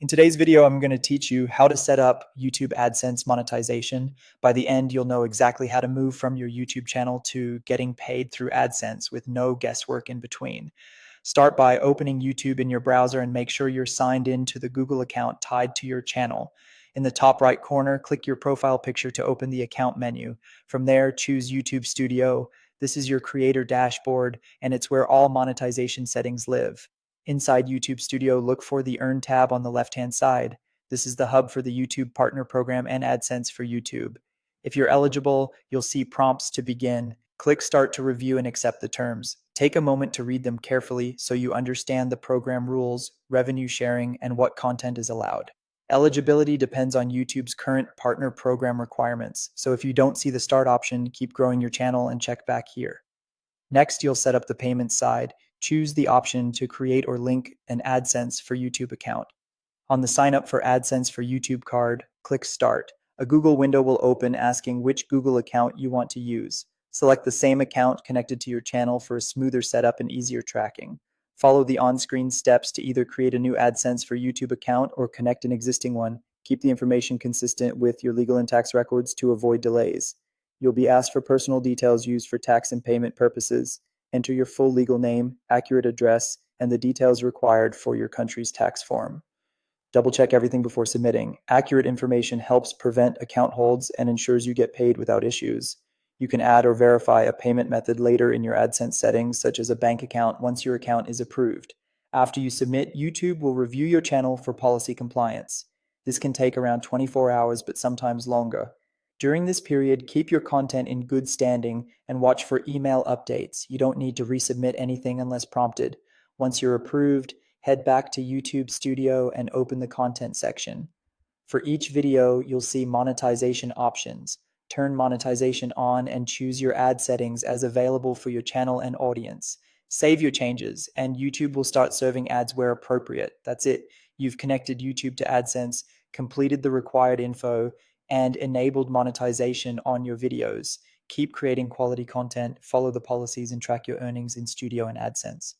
In today's video, I'm going to teach you how to set up YouTube AdSense monetization. By the end, you'll know exactly how to move from your YouTube channel to getting paid through AdSense with no guesswork in between. Start by opening YouTube in your browser and make sure you're signed in to the Google account tied to your channel. In the top right corner, click your profile picture to open the account menu. From there, choose YouTube Studio. This is your creator dashboard, and it's where all monetization settings live. Inside YouTube Studio, look for the Earn tab on the left-hand side. This is the hub for the YouTube Partner Program and AdSense for YouTube. If you're eligible, you'll see prompts to begin. Click Start to review and accept the terms. Take a moment to read them carefully so you understand the program rules, revenue sharing, and what content is allowed. Eligibility depends on YouTube's current partner program requirements, so if you don't see the Start option, keep growing your channel and check back here. Next, you'll set up the payment side. Choose the option to create or link an AdSense for YouTube account. On the Sign Up for AdSense for YouTube card, click Start. A Google window will open asking which Google account you want to use. Select the same account connected to your channel for a smoother setup and easier tracking. Follow the on-screen steps to either create a new AdSense for YouTube account or connect an existing one. Keep the information consistent with your legal and tax records to avoid delays. You'll be asked for personal details used for tax and payment purposes. Enter your full legal name, accurate address, and the details required for your country's tax form. Double check everything before submitting. Accurate information helps prevent account holds and ensures you get paid without issues. You can add or verify a payment method later in your AdSense settings, such as a bank account, once your account is approved. After you submit, YouTube will review your channel for policy compliance. This can take around 24 hours, but sometimes longer. During this period, keep your content in good standing and watch for email updates. You don't need to resubmit anything unless prompted. Once you're approved, head back to YouTube Studio and open the content section. For each video, you'll see monetization options. Turn monetization on and choose your ad settings as available for your channel and audience. Save your changes, and YouTube will start serving ads where appropriate. That's it. You've connected YouTube to AdSense, completed the required info, and enabled monetization on your videos. Keep creating quality content, follow the policies, and track your earnings in Studio and AdSense.